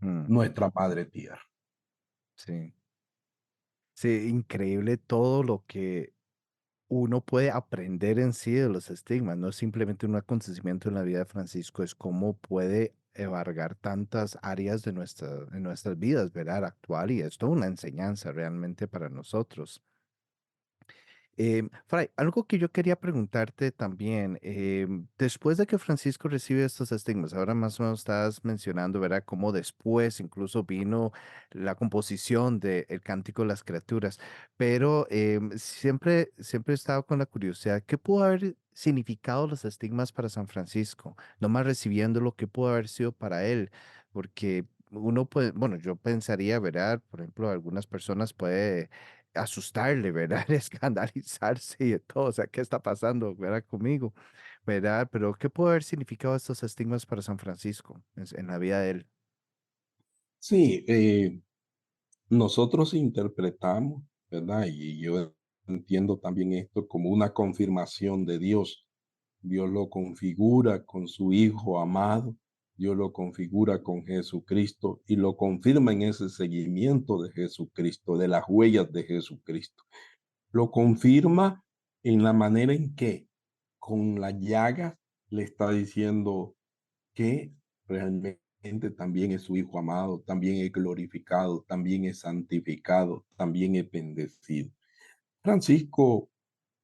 Mm. nuestra madre tierra. Sí. Sí, increíble todo lo que uno puede aprender en sí de los estigmas, no es simplemente un acontecimiento en la vida de Francisco, es cómo puede abarcar tantas áreas de nuestras vidas, ¿verdad? Actual y es toda una enseñanza realmente para nosotros. Fray, algo que yo quería preguntarte también, después de que Francisco recibe estos estigmas, ahora más o menos estás mencionando, ¿verdad? Cómo después incluso vino la composición del Cántico de las Criaturas, pero siempre he estado con la curiosidad, ¿qué pudo haber significado los estigmas para San Francisco? Nomás recibiendo lo que pudo haber sido para él, porque uno puede, bueno, yo pensaría, ¿verdad? Por ejemplo, algunas personas puede asustarle, ¿verdad? Escandalizarse y de todo, o sea, ¿qué está pasando, ¿verdad? Conmigo, ¿verdad? Pero ¿qué puede haber significado estos estigmas para San Francisco en la vida de él? Sí, nosotros interpretamos, ¿verdad? Y yo entiendo también esto como una confirmación de Dios. Dios lo configura con su Hijo amado, Dios lo configura con Jesucristo y lo confirma en ese seguimiento de Jesucristo, de las huellas de Jesucristo. Lo confirma en la manera en que con las llagas le está diciendo que realmente también es su Hijo amado, también es glorificado, también es santificado, también es bendecido. Francisco,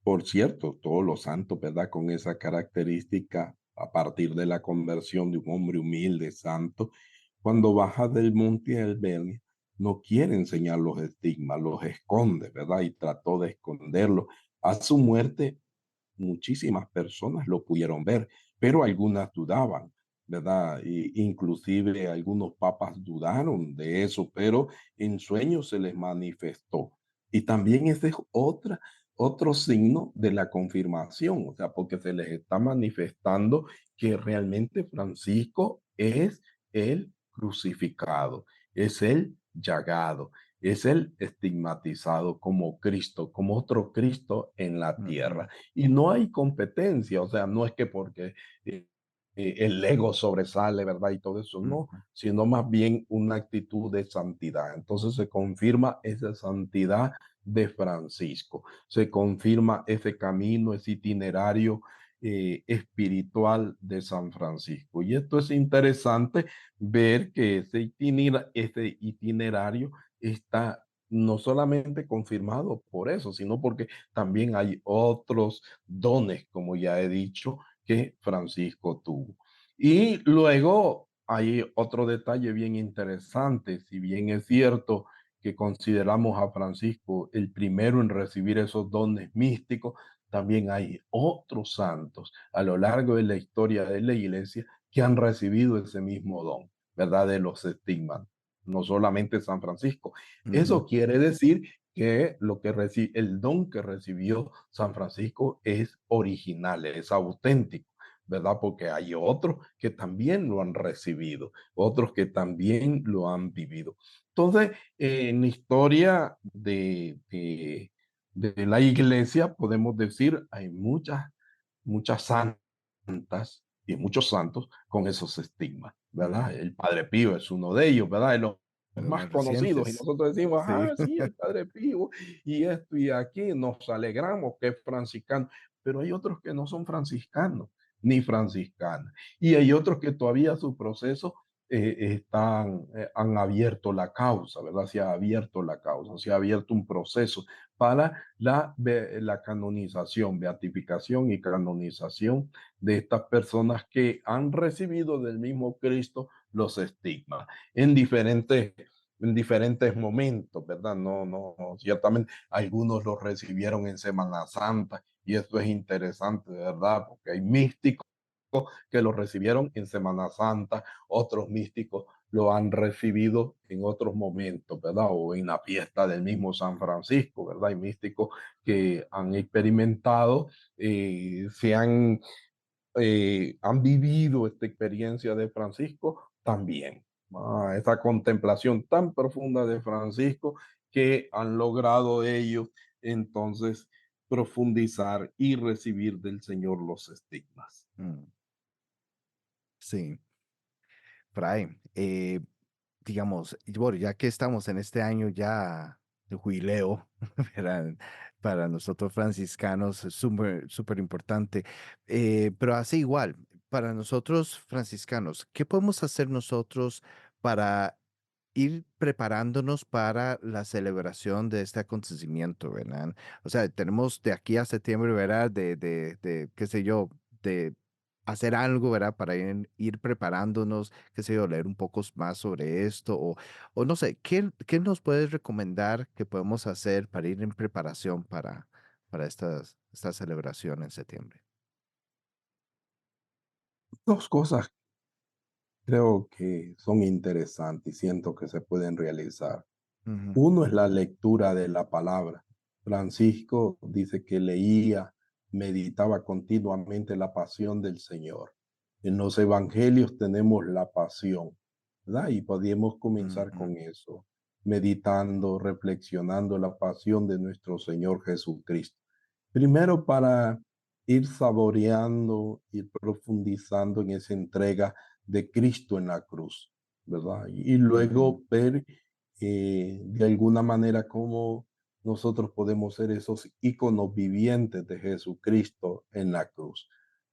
por cierto, todos los santos, ¿verdad? Con esa característica, a partir de la conversión de un hombre humilde, santo, cuando baja del monte Albernia, no quiere enseñar los estigmas, los esconde, ¿verdad? Y trató de esconderlos. A su muerte, muchísimas personas lo pudieron ver, pero algunas dudaban, ¿verdad? Inclusive algunos papas dudaron de eso, pero en sueños se les manifestó. Y también ese es otro signo de la confirmación, o sea, porque se les está manifestando que realmente Francisco es el crucificado, es el llagado, es el estigmatizado como Cristo, como otro Cristo en la Ujú, tierra. Y no hay competencia, o sea, no es que porque el ego sobresale, ¿verdad? Y todo eso, no, ujú, sino más bien una actitud de santidad. Entonces se confirma esa santidad de Francisco, se confirma ese camino, ese itinerario espiritual de San Francisco. Y esto es interesante ver que ese itinerario está no solamente confirmado por eso, sino porque también hay otros dones, como ya he dicho, que Francisco tuvo. Y luego hay otro detalle bien interesante, si bien es cierto que consideramos a Francisco el primero en recibir esos dones místicos, también hay otros santos a lo largo de la historia de la iglesia que han recibido ese mismo don, ¿verdad? De los estigmas, no solamente San Francisco. ujú, Eso quiere decir que el don que recibió San Francisco es original, es auténtico, ¿verdad? Porque hay otros que también lo han recibido, otros que también lo han vivido. Entonces, en la historia de la iglesia, podemos decir, hay muchas santas y muchos santos con esos estigmas, ¿verdad? ujú. El Padre Pío es uno de ellos, ¿verdad? De Los los más más conocidos y recientes. nosotros decimos, Sí. ah, sí, el Padre Pío y esto y aquí, nos alegramos que es franciscano, pero hay otros que no son franciscanos ni franciscanas y hay otros que todavía su proceso han abierto la causa, ¿verdad? Se ha abierto la causa, se ha abierto un proceso para la canonización, beatificación y canonización de estas personas que han recibido del mismo Cristo los estigmas en diferentes momentos, ¿verdad? No, ciertamente algunos los recibieron en Semana Santa y esto es interesante, ¿verdad? Porque hay místicos que lo recibieron en Semana Santa, otros místicos lo han recibido en otros momentos, ¿verdad? O en la fiesta del mismo San Francisco, ¿verdad? Hay místicos que han experimentado, han vivido esta experiencia de Francisco también. Esa contemplación tan profunda de Francisco que han logrado ellos entonces profundizar y recibir del Señor los estigmas. Mm, sí, Fray, digamos, y bueno, ya que estamos en este año ya de jubileo, ¿verdad? para nosotros franciscanos es súper, súper importante. Pero así igual, para nosotros franciscanos, ¿qué podemos hacer nosotros para ir preparándonos para la celebración de este acontecimiento, ¿verdad? O sea, tenemos de aquí a septiembre, ¿verdad? Qué sé yo, de hacer algo, ¿verdad? Para ir preparándonos, qué sé yo, leer un poco más sobre esto o no sé, ¿qué nos puedes recomendar que podemos hacer para ir en preparación para esta celebración en septiembre? Dos cosas creo que son interesantes y siento que se pueden realizar. Ujú, Uno es la lectura de la palabra. Francisco dice que leía, meditaba continuamente la pasión del Señor. En los evangelios tenemos la pasión, ¿verdad? Y podríamos comenzar ujú, con eso, meditando, reflexionando la pasión de nuestro Señor Jesucristo. Primero para ir saboreando, ir profundizando en esa entrega de Cristo en la cruz, ¿verdad? Y ujú, luego ver de alguna manera cómo nosotros podemos ser esos íconos vivientes de Jesucristo en la cruz.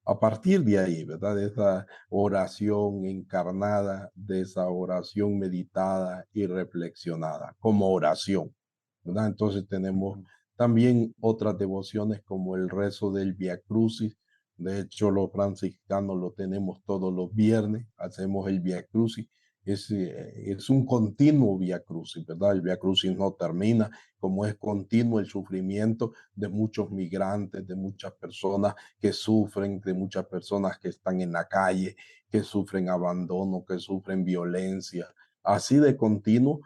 A partir de ahí, ¿verdad? De esa oración encarnada, de esa oración meditada y reflexionada como oración, ¿verdad? Entonces tenemos ujú, también otras devociones como el rezo del Via Crucis. De hecho, los franciscanos lo tenemos todos los viernes, hacemos el Via Crucis. Es un continuo Via Crucis, ¿verdad? El Via Crucis no termina, como es continuo el sufrimiento de muchos migrantes, de muchas personas que sufren, de muchas personas que están en la calle, que sufren abandono, que sufren violencia. Así de continuo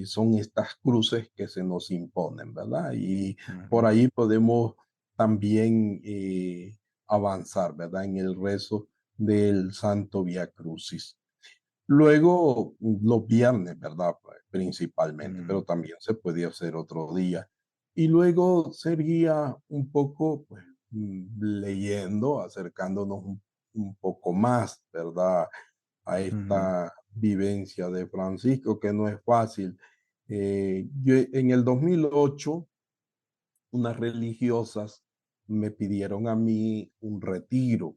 son estas cruces que se nos imponen, ¿verdad? Y por ujú, ahí podemos también avanzar, ¿verdad? En el rezo del Santo Via Crucis. Luego, los viernes, ¿verdad? Pues, principalmente, ujú, pero también se puede hacer otro día. Y luego sería un poco, pues, leyendo, acercándonos un poco más, ¿verdad? A ujú, esta vivencia de Francisco, que no es fácil. Yo en el 2008 unas religiosas me pidieron a mí un retiro,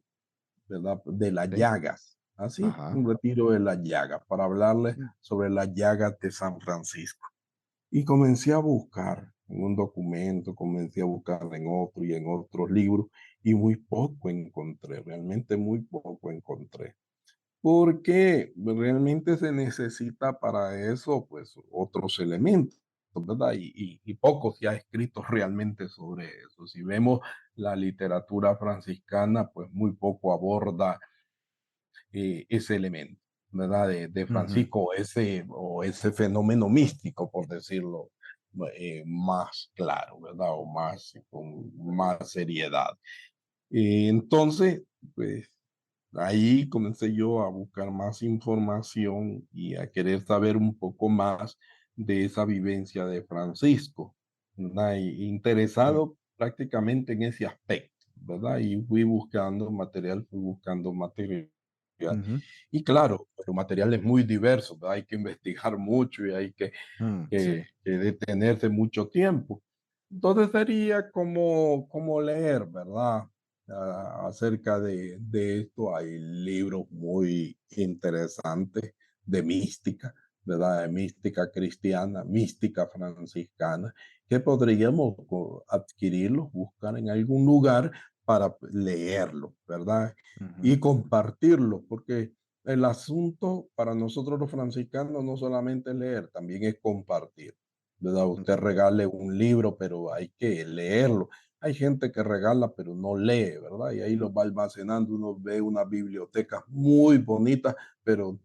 ¿verdad? De las sí, llagas, así, ajá. un retiro de las llagas, para hablarles Mm, sobre las llagas de San Francisco. Y comencé a buscar ujú, en un documento, comencé a buscar en otro y en otros libros, y muy poco encontré, realmente muy poco encontré. Porque realmente se necesita para eso, pues, otros elementos, ¿verdad? Y poco se ha escrito realmente sobre eso. Si vemos la literatura franciscana, pues muy poco aborda ese elemento, ¿verdad? De ujú, Francisco, o ese fenómeno místico, por decirlo más claro, ¿verdad? O más, con más seriedad. Entonces, pues ahí comencé yo a buscar más información y a querer saber un poco más de esa vivencia de Francisco, ¿verdad? Y sí, interesado prácticamente en ese aspecto, ¿verdad? Y fui buscando material. ujú, Y claro, el material es muy diverso, ¿verdad? Hay que investigar mucho y hay sí, que detenerse mucho tiempo. Entonces sería como leer, ¿verdad? Acerca de esto hay libros muy interesantes de mística, ¿verdad? De mística cristiana, mística franciscana, que podríamos adquirirlos, buscar en algún lugar para leerlo, ¿verdad? ujú, Y compartirlo, porque el asunto para nosotros los franciscanos no solamente es leer, también es compartir, ¿verdad? Usted ujú, regale un libro, pero hay que leerlo. Hay gente que regala, pero no lee, ¿verdad? Y ahí lo va almacenando. Uno ve una biblioteca muy bonita, pero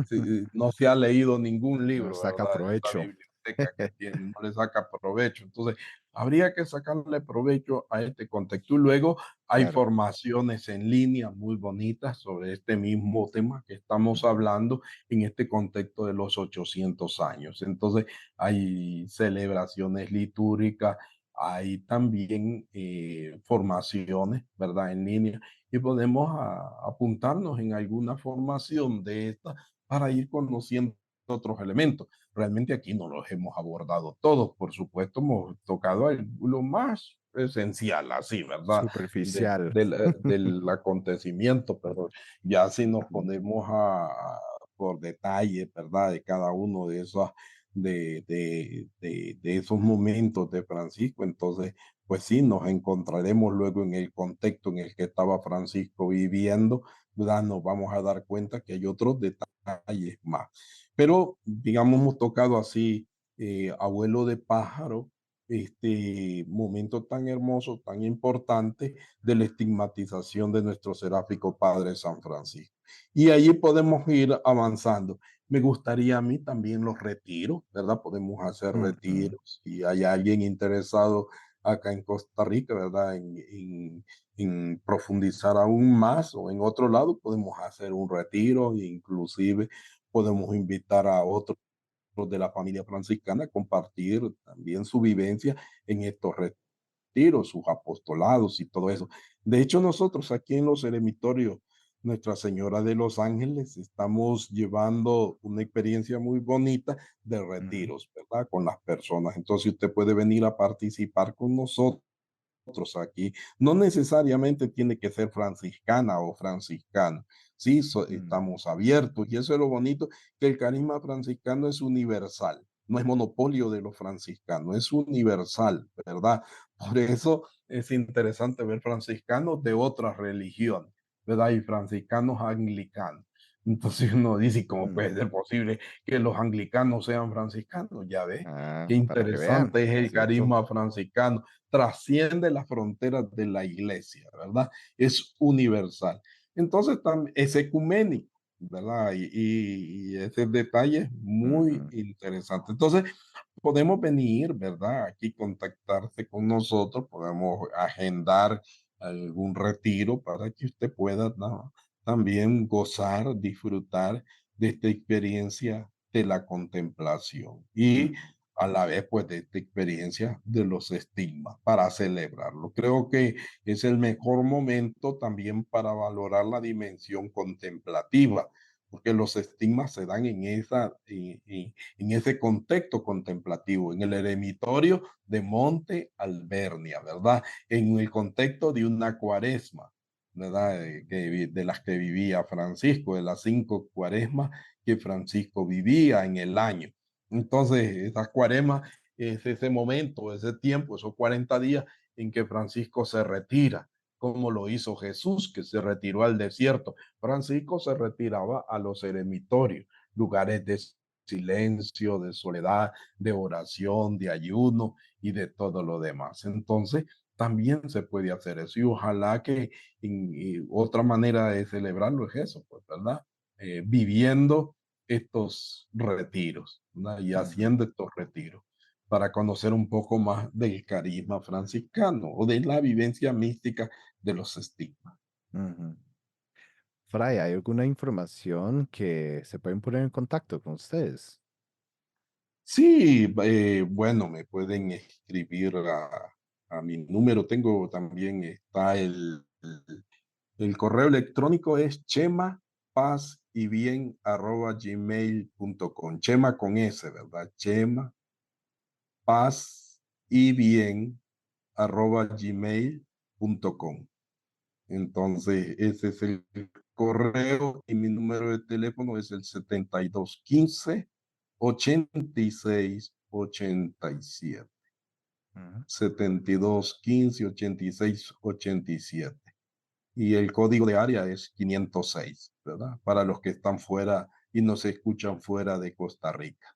sí, no se ha leído ningún no libro, saca ¿verdad? En esa provecho. biblioteca que tiene, no le saca provecho. Entonces, habría que sacarle provecho a este contexto. Y luego hay Claro. formaciones en línea muy bonitas sobre este mismo tema que estamos hablando en este contexto de los 800 años. Entonces, hay celebraciones litúrgicas, hay también formaciones, ¿verdad? En línea y podemos apuntarnos en alguna formación de esta para ir conociendo otros elementos. Realmente aquí no los hemos abordado todos, por supuesto, hemos tocado lo más esencial, así, ¿verdad? Superficial. Del acontecimiento, pero ya si nos Mm, ponemos por detalle, ¿verdad? De cada uno de esos, de esos momentos de Francisco, entonces, pues sí, nos encontraremos luego en el contexto en el que estaba Francisco viviendo, ¿verdad? Nos vamos a dar cuenta que hay otros detalles más. Pero, digamos, hemos tocado así, abuelo de pájaro, este momento tan hermoso, tan importante de la estigmatización de nuestro seráfico Padre San Francisco. Y allí podemos ir avanzando. Me gustaría a mí también los retiros, ¿verdad? Podemos hacer ujú, retiros. Si hay alguien interesado acá en Costa Rica, ¿verdad? En profundizar aún más o en otro lado, podemos hacer un retiro e inclusive podemos invitar a otros de la familia franciscana a compartir también su vivencia en estos retiros, sus apostolados y todo eso. De hecho, nosotros aquí en los eremitorios Nuestra Señora de los Ángeles estamos llevando una experiencia muy bonita de ujú, retiros, ¿verdad? Con las personas. Entonces usted puede venir a participar con nosotros aquí. No necesariamente tiene que ser franciscana o franciscano. Sí, mm, estamos abiertos y eso es lo bonito, que el carisma franciscano es universal. No es monopolio de los franciscanos, es universal, ¿verdad? Por eso es interesante ver franciscanos de otras religiones, ¿verdad? Y franciscanos anglicanos. Entonces uno dice, ¿cómo puede ujú. ser posible que los anglicanos sean franciscanos? Ya ve, qué Para que vean, interesante es el ¿cierto? carisma franciscano, trasciende las fronteras de la iglesia, ¿verdad? Es universal. Entonces es ecuménico, ¿verdad? Y ese detalle es muy Ujú, interesante. Entonces, podemos venir, ¿verdad? Aquí contactarse con nosotros, podemos agendar algún retiro para que usted pueda, ¿no? También gozar, disfrutar de esta experiencia de la contemplación. Y ujú, a la vez, pues, de esta experiencia de los estigmas para celebrarlo. Creo que es el mejor momento también para valorar la dimensión contemplativa, porque los estigmas se dan en ese contexto contemplativo, en el eremitorio de Monte Albernia, ¿verdad? En el contexto de una cuaresma, ¿verdad? De las que vivía Francisco, de las 5 cuaresmas que Francisco vivía en el año. Entonces, esa cuaresma es ese momento, ese tiempo, esos 40 días en que Francisco se retira, como lo hizo Jesús, que se retiró al desierto. Francisco se retiraba a los eremitorios, lugares de silencio, de soledad, de oración, de ayuno y de todo lo demás. Entonces, también se puede hacer eso y ojalá que otra manera de celebrarlo es eso, pues, ¿verdad? Viviendo estos retiros, ¿verdad? Y ujú, haciendo estos retiros para conocer un poco más del carisma franciscano o de la vivencia mística de los estigmas. ujú. Fray, ¿hay alguna información que se pueden poner en contacto con ustedes? Sí, bueno, me pueden escribir a mi número. Tengo también, está el correo electrónico es chema paz y bien @gmail.com. Chema con S, ¿verdad? Chema paz y bien @gmail.com. Entonces, ese es el correo y mi número de teléfono es el 7215 8687. Ujú, 7215 8687. Y el código de área es 506, ¿verdad? Para los que están fuera y nos escuchan fuera de Costa Rica.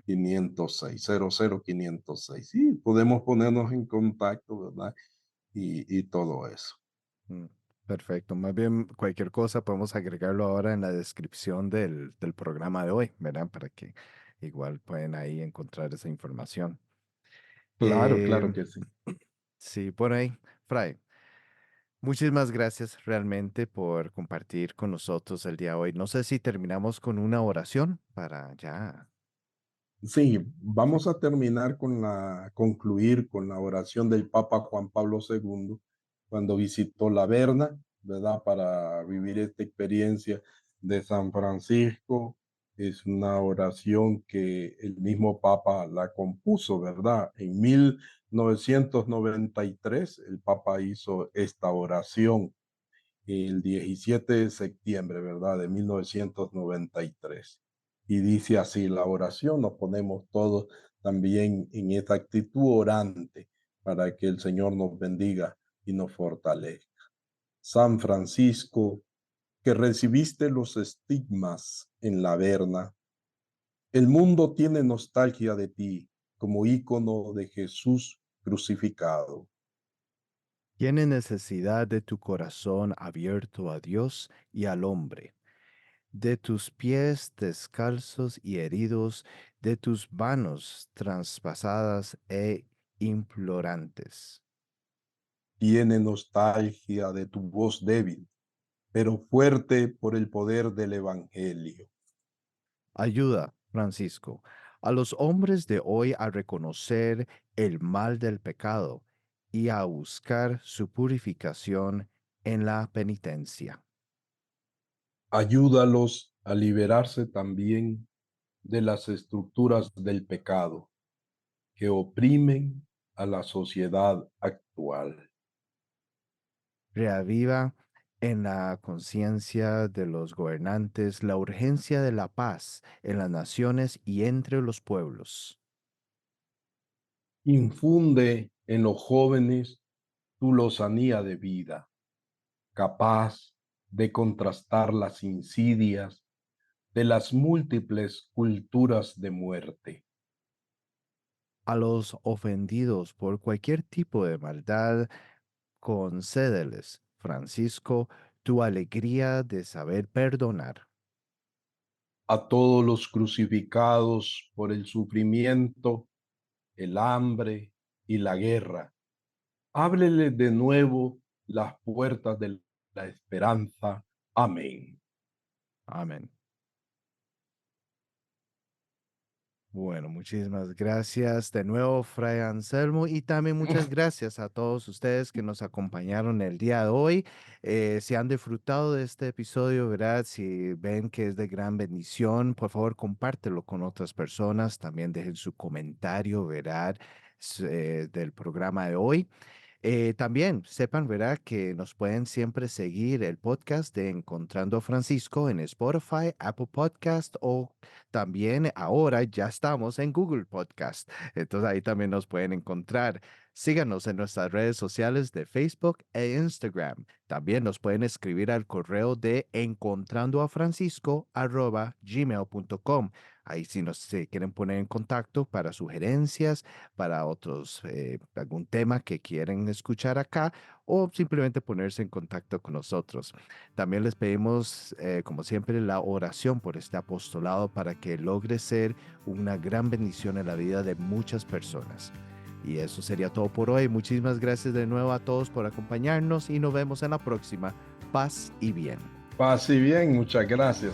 506, 00506. Sí, podemos ponernos en contacto, ¿verdad? Y todo eso. mm, perfecto. Más bien, cualquier cosa podemos agregarlo ahora en la descripción del programa de hoy, ¿verdad? Para que igual pueden ahí encontrar esa información. Claro, claro Em, que sí. sí, por ahí. Fray, muchísimas gracias realmente por compartir con nosotros el día de hoy. No sé si terminamos con una oración para ya. Sí, vamos a terminar concluir con la oración del Papa Juan Pablo II cuando visitó la Verna, ¿verdad? Para vivir esta experiencia de San Francisco Es una oración que el mismo Papa la compuso, ¿verdad? En 1993 el Papa hizo esta oración el 17 de septiembre, ¿verdad? De 1993. Y dice así la oración, nos ponemos todos también en esta actitud orante para que el Señor nos bendiga y nos fortalezca. San Francisco, que recibiste los estigmas en la verna, el mundo tiene nostalgia de ti como ícono de Jesús crucificado. Tiene necesidad de tu corazón abierto a Dios y al hombre, de tus pies descalzos y heridos, de tus manos traspasadas e implorantes. Tiene nostalgia de tu voz débil, pero fuerte por el poder del Evangelio. Ayuda, Francisco, a los hombres de hoy a reconocer el mal del pecado y a buscar su purificación en la penitencia. Ayúdalos a liberarse también de las estructuras del pecado que oprimen a la sociedad actual. Reaviva en la conciencia de los gobernantes la urgencia de la paz en las naciones y entre los pueblos. Infunde en los jóvenes tu lozanía de vida, capaz de contrastar las insidias de las múltiples culturas de muerte. A los ofendidos por cualquier tipo de maldad, concédeles, Francisco, tu alegría de saber perdonar. A todos los crucificados por el sufrimiento, el hambre y la guerra, ábrele de nuevo las puertas de la esperanza. Amén. Amén. Bueno, muchísimas gracias de nuevo, Fray Anselmo, y también muchas gracias a todos ustedes que nos acompañaron el día de hoy. Si han disfrutado de este episodio, ¿verdad? Si ven que es de gran bendición, por favor, compártelo con otras personas. También dejen su comentario, ¿verdad? Del programa de hoy. También sepan, ¿verdad? Que nos pueden siempre seguir el podcast de Encontrando a Francisco en Spotify, Apple Podcast o también ahora ya estamos en Google Podcast. Entonces ahí también nos pueden encontrar. Síganos en nuestras redes sociales de Facebook e Instagram. También nos pueden escribir al correo de encontrandoafrancisco@gmail.com. Ahí si nos se quieren poner en contacto para sugerencias, para otros, algún tema que quieren escuchar acá o simplemente ponerse en contacto con nosotros. También les pedimos, como siempre, la oración por este apostolado para que logre ser una gran bendición en la vida de muchas personas. Y eso sería todo por hoy. Muchísimas gracias de nuevo a todos por acompañarnos y nos vemos en la próxima. Paz y bien. Paz y bien, muchas gracias.